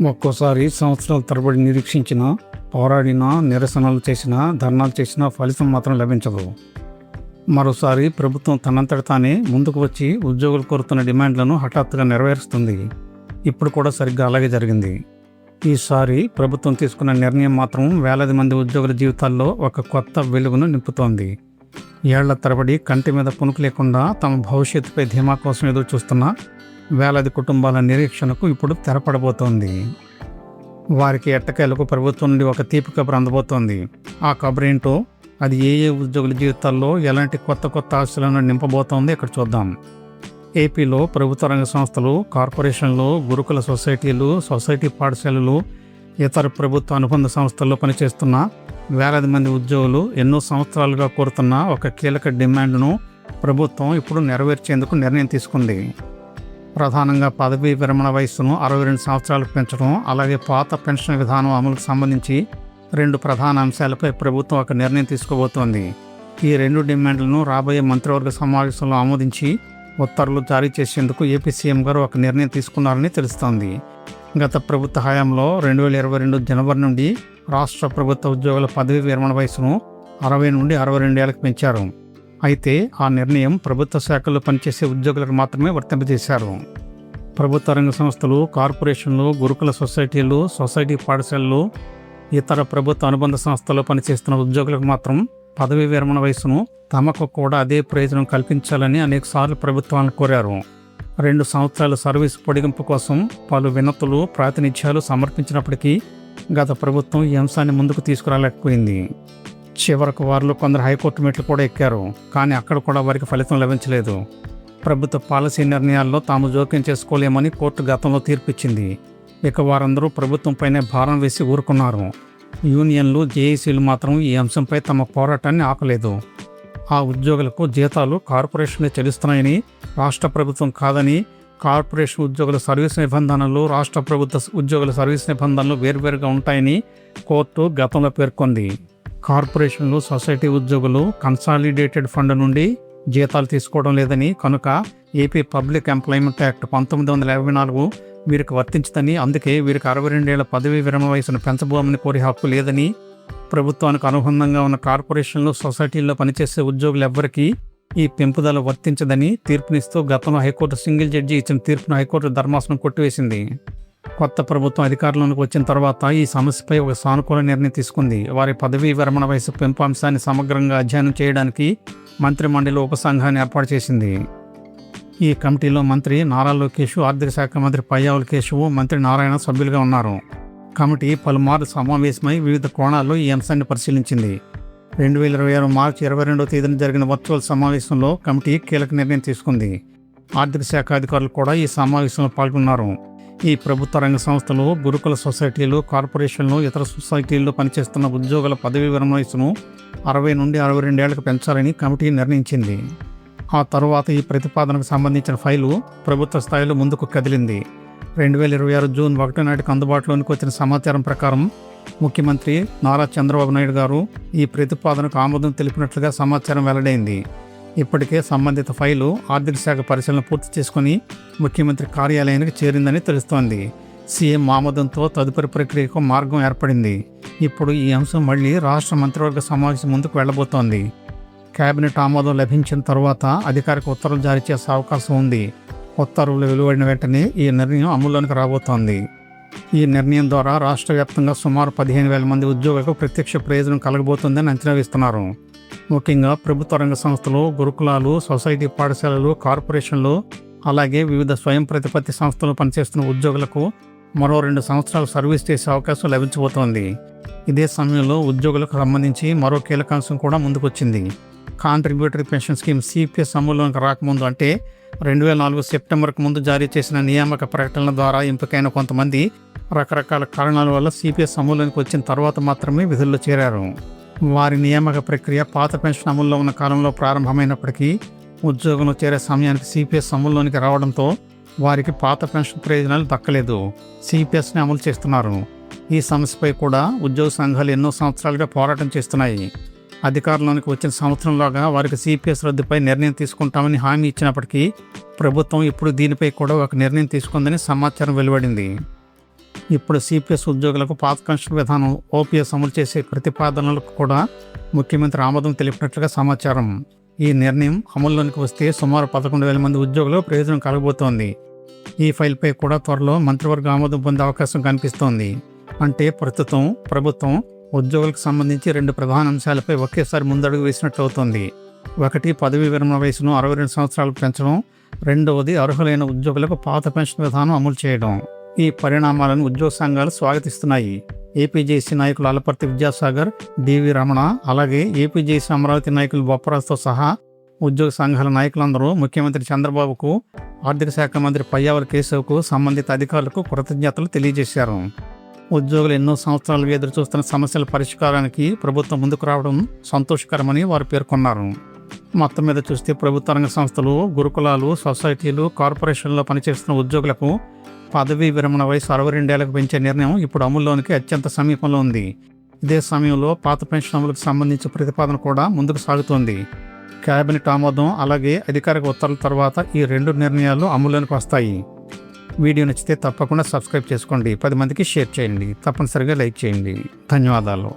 ఒక్కోసారి సంవత్సరాల తరబడి నిరీక్షించిన, పోరాడినా, నిరసనలు చేసినా, ధర్నాలు చేసినా ఫలితం మాత్రం లభించదు. మరోసారి ప్రభుత్వం తనంతట తానే ముందుకు వచ్చి ఉద్యోగులు కోరుతున్న డిమాండ్లను హఠాత్తుగా నెరవేరుస్తుంది. ఇప్పుడు కూడా సరిగ్గా అలాగే జరిగింది. ఈసారి ప్రభుత్వం తీసుకున్న నిర్ణయం మాత్రం వేలాది మంది ఉద్యోగుల జీవితాల్లో ఒక కొత్త వెలుగును నింపుతోంది. ఏళ్ల తరబడి కంటి మీద పునుకు లేకుండా తమ భవిష్యత్తుపై ధీమా కోసం ఎదురు చూస్తున్న వేలాది కుటుంబాల నిరీక్షణకు ఇప్పుడు తెరపడబోతోంది. వారికి ఎట్టకేలకు ప్రభుత్వం నుండి ఒక తీపి కబురు అందబోతోంది. ఆ కబురేంటో, అది ఏ ఉద్యోగుల జీవితాల్లో ఎలాంటి కొత్త కొత్త ఆశలను నింపబోతోంది ఇక్కడ చూద్దాం. ఏపీలో ప్రభుత్వ రంగ సంస్థలు, కార్పొరేషన్లు, గురుకుల సొసైటీలు, సొసైటీ పాఠశాలలు, ఇతర ప్రభుత్వ అనుబంధ సంస్థల్లో పనిచేస్తున్న వేలాది మంది ఉద్యోగులు ఎన్నో సంవత్సరాలుగా కోరుతున్న ఒక కీలక డిమాండ్ను ప్రభుత్వం ఇప్పుడు నెరవేర్చేందుకు నిర్ణయం తీసుకుంది. ప్రధానంగా పదవీ విరమణ వయస్సును 62 సంవత్సరాలకు పెంచడం, అలాగే పాత పెన్షన్ విధానం అమలుకు సంబంధించి 2 ప్రధాన అంశాలపై ప్రభుత్వం ఒక నిర్ణయం తీసుకోబోతోంది. ఈ 2 డిమాండ్లను రాబోయే మంత్రివర్గ సమావేశంలో ఆమోదించి ఉత్తర్వులు జారీ చేసేందుకు ఏపీ సీఎం గారు ఒక నిర్ణయం తీసుకున్నారని తెలుస్తోంది. గత ప్రభుత్వ హయాంలో 2022 జనవరి నుండి రాష్ట్ర ప్రభుత్వ ఉద్యోగుల పదవీ విరమణ వయసును 60 నుండి 62 ఏళ్లకు పెంచారు. అయితే ఆ నిర్ణయం ప్రభుత్వ శాఖల్లో పనిచేసే ఉద్యోగులకు మాత్రమే వర్తింపజేశారు. ప్రభుత్వ రంగ సంస్థలు, కార్పొరేషన్లు, గురుకుల సొసైటీలు, సొసైటీ పాఠశాలలు, ఇతర ప్రభుత్వ అనుబంధ సంస్థల్లో పనిచేస్తున్న ఉద్యోగులకు మాత్రం పదవీ విరమణ వయసును తమకు కూడా అదే ప్రయోజనం కల్పించాలని అనేకసార్లు ప్రభుత్వాలను కోరారు. 2 సంవత్సరాల సర్వీసు పొడిగింపు కోసం పలు వినతులు, ప్రాతినిధ్యాలు సమర్పించినప్పటికీ గత ప్రభుత్వం ఈ అంశాన్ని ముందుకు తీసుకురాలేకపోయింది. చివరకు వారిలో కొందరు హైకోర్టు మెట్లు కూడా ఎక్కారు. కానీ అక్కడ కూడా వారికి ఫలితం లభించలేదు. ప్రభుత్వ పాలసీ నిర్ణయాల్లో తాము జోక్యం చేసుకోలేమని కోర్టు గతంలో తీర్పిచ్చింది. ఇక వారందరూ ప్రభుత్వంపైనే భారం వేసి ఊరుకున్నారు. యూనియన్లు, జేఏసీలు మాత్రం ఈ అంశంపై తమ పోరాటాన్ని ఆపలేదు. ఆ ఉద్యోగులకు జీతాలు కార్పొరేషన్లే చెల్లిస్తున్నాయని, రాష్ట్ర ప్రభుత్వం కాదని, కార్పొరేషన్ ఉద్యోగుల సర్వీస్ నిబంధనలు, రాష్ట్ర ప్రభుత్వ ఉద్యోగుల సర్వీస్ నిబంధనలు వేర్వేరుగా ఉంటాయని కోర్టు గతంలో పేర్కొంది. కార్పొరేషన్లు, సొసైటీ ఉద్యోగులు కన్సాలిడేటెడ్ ఫండ్ నుండి జీతాలు తీసుకోవడం లేదని, కనుక ఏపీ పబ్లిక్ ఎంప్లాయ్మెంట్ యాక్ట్ 1954 వీరికి వర్తించదని, అందుకే వీరికి 62 ఏళ్ల పదవీ విరమణ వయసును పెంచబోమని కోరే హక్కు లేదని, ప్రభుత్వానికి అనుబంధంగా ఉన్న కార్పొరేషన్లు, సొసైటీల్లో పనిచేసే ఉద్యోగులెవ్వరికీ ఈ పెంపుదల వర్తించదని తీర్పునిస్తూ గతంలో హైకోర్టు సింగిల్ జడ్జి ఇచ్చిన తీర్పును హైకోర్టు ధర్మాసనం కొట్టివేసింది. కొత్త ప్రభుత్వం అధికారంలోకి వచ్చిన తర్వాత ఈ సమస్యపై ఒక సానుకూల నిర్ణయం తీసుకుంది. వారి పదవీ విరమణ వయసు పెంపు అంశాన్ని సమగ్రంగా అధ్యయనం చేయడానికి మంత్రిమండలి ఉపసంఘాన్ని ఏర్పాటు చేసింది. ఈ కమిటీలో మంత్రి నారా లోకేష్, ఆర్థిక శాఖ మంత్రి పయ్యావుల కేశవ్, మంత్రి నారాయణ సభ్యులుగా ఉన్నారు. కమిటీ పలుమార్లు సమావేశమై వివిధ కోణాల్లో ఈ అంశాన్ని పరిశీలించింది. 2026 మార్చి 22వ తేదీన జరిగిన వర్చువల్ సమావేశంలో కమిటీ కీలక నిర్ణయం తీసుకుంది. ఆర్థిక శాఖ అధికారులు కూడా ఈ సమావేశంలో పాల్గొన్నారు. ఈ ప్రభుత్వ రంగ సంస్థలు, గురుకుల సొసైటీలు, కార్పొరేషన్లు, ఇతర సొసైటీల్లో పనిచేస్తున్న ఉద్యోగుల పదవీ విరమణ వయసును 60 నుండి 62 ఏళ్లకు పెంచాలని కమిటీ నిర్ణయించింది. ఆ తరువాత ఈ ప్రతిపాదనకు సంబంధించిన ఫైలు ప్రభుత్వ స్థాయిలో ముందుకు కదిలింది. 2026 జూన్ 1 నాటికి అందుబాటులోనికి వచ్చిన సమాచారం ప్రకారం ముఖ్యమంత్రి నారా చంద్రబాబు నాయుడు గారు ఈ ప్రతిపాదనకు ఆమోదం తెలిపినట్లుగా సమాచారం వెల్లడైంది. ఇప్పటికే సంబంధిత ఫైలు ఆర్థిక శాఖ పరిశీలన పూర్తి చేసుకుని ముఖ్యమంత్రి కార్యాలయానికి చేరిందని తెలుస్తోంది. సీఎం ఆమోదంతో తదుపరి ప్రక్రియకు మార్గం ఏర్పడింది. ఇప్పుడు ఈ అంశం మళ్లీ రాష్ట్ర మంత్రివర్గ సమావేశం ముందుకు వెళ్లబోతోంది. కేబినెట్ ఆమోదం లభించిన తర్వాత అధికారిక ఉత్తర్వులు జారీ చేసే అవకాశం ఉంది. ఉత్తర్వులు వెలువడిన వెంటనే ఈ నిర్ణయం అమల్లోనికి రాబోతోంది. ఈ నిర్ణయం ద్వారా రాష్ట్ర వ్యాప్తంగా సుమారు 15,000 మంది ఉద్యోగులకు ప్రత్యక్ష ప్రయోజనం కలగబోతుందని అంచనా వేస్తున్నారు. ముఖ్యంగా ప్రభుత్వ రంగ సంస్థలు, గురుకులాలు, సొసైటీ పాఠశాలలు, కార్పొరేషన్లు, అలాగే వివిధ స్వయం ప్రతిపత్తి సంస్థలు పనిచేస్తున్న ఉద్యోగులకు మరో 2 సంవత్సరాలు సర్వీస్ చేసే అవకాశం లభించబోతోంది. ఇదే సమయంలో ఉద్యోగులకు సంబంధించి మరో కీలకాంశం కూడా ముందుకొచ్చింది. కాంట్రిబ్యూటరీ పెన్షన్ స్కీమ్ సిపిఎస్ అమలులోకి రాకముందు, అంటే 2004 సెప్టెంబర్కు ముందు జారీ చేసిన నియామక ప్రకటనల ద్వారా ఎంపికైన కొంతమంది రకరకాల కారణాల వల్ల సిపిఎస్ అమలులోకి వచ్చిన తర్వాత మాత్రమే విధుల్లో చేరారు. వారి నియామక ప్రక్రియ పాత పెన్షన్ అమల్లో ఉన్న కాలంలో ప్రారంభమైనప్పటికీ ఉద్యోగంలో చేరే సమయానికి సిపిఎస్ అమల్లోనికి రావడంతో వారికి పాత పెన్షన్ ప్రయోజనాలు దక్కలేదు. సిపిఎస్ని అమలు చేస్తున్నారు. ఈ సమస్యపై కూడా ఉద్యోగ సంఘాలు ఎన్నో సంవత్సరాలుగా పోరాటం చేస్తున్నాయి. అధికారంలోనికి వచ్చిన సంవత్సరంలోగా వారికి సిపిఎస్ రద్దుపై నిర్ణయం తీసుకుంటామని హామీ ఇచ్చినప్పటికీ ప్రభుత్వం ఇప్పుడు దీనిపై కూడా ఒక నిర్ణయం తీసుకుందని సమాచారం వెలువడింది. ఇప్పుడు సిపిఎస్ ఉద్యోగులకు పాత పెన్షన్ విధానం ఓపీఎస్ అమలు చేసే ప్రతిపాదనలకు కూడా ముఖ్యమంత్రి ఆమోదం తెలిపినట్లుగా సమాచారం. ఈ నిర్ణయం అమల్లోనికి వస్తే సుమారు 11,000 మంది ఉద్యోగులు ప్రయోజనం కలగబోతోంది. ఈ ఫైల్పై కూడా త్వరలో మంత్రివర్గ ఆమోదం పొందే అవకాశం కనిపిస్తోంది. అంటే ప్రస్తుతం ప్రభుత్వం ఉద్యోగులకు సంబంధించి 2 ప్రధాన అంశాలపై ఒకేసారి ముందడుగు వేసినట్లు అవుతోంది. ఒకటి, పదవీ విరమణ వయసును 62 సంవత్సరాలకు పెంచడం. రెండవది, అర్హులైన ఉద్యోగులకు పాత పెన్షన్ విధానం అమలు చేయడం. ఈ పరిణామాలను ఉద్యోగ సంఘాలు స్వాగతిస్తున్నాయి. ఏపీజేసీ నాయకులు అలపర్తి విద్యాసాగర్, డివి రమణ, అలాగే ఏపీజేసీ అమరావతి నాయకులు బొప్పరాజుతో సహా ఉద్యోగ సంఘాల నాయకులందరూ ముఖ్యమంత్రి చంద్రబాబుకు, ఆర్థిక శాఖ మంత్రి పయ్యావుల కేశవ్కు, సంబంధిత అధికారులకు కృతజ్ఞతలు తెలియజేశారు. ఉద్యోగులు ఎన్నో సంవత్సరాలుగా ఎదురు చూస్తున్న సమస్యల పరిష్కారానికి ప్రభుత్వం ముందుకు రావడం సంతోషకరమని వారు పేర్కొన్నారు. మొత్తం మీద చూస్తే ప్రభుత్వ రంగ సంస్థలు, గురుకులాలు, సొసైటీలు, కార్పొరేషన్లో పనిచేస్తున్న ఉద్యోగులకు పదవీ విరమణ వయసు 62 ఏళ్లకు పెంచే నిర్ణయం ఇప్పుడు అమల్లోనికి అత్యంత సమీపంలో ఉంది. ఇదే సమయంలో పాత పెన్షన్ అమలుకు సంబంధించిన ప్రతిపాదన కూడా ముందుకు సాగుతోంది. కేబినెట్ ఆమోదం అలాగే అధికారిక ఉత్తర్వుల తర్వాత ఈ 2 నిర్ణయాలు అమల్లోనికి వస్తాయి. వీడియో నచ్చితే తప్పకుండా సబ్స్క్రైబ్ చేసుకోండి, 10 మందికి షేర్ చేయండి, తప్పనిసరిగా లైక్ చేయండి. ధన్యవాదాలు.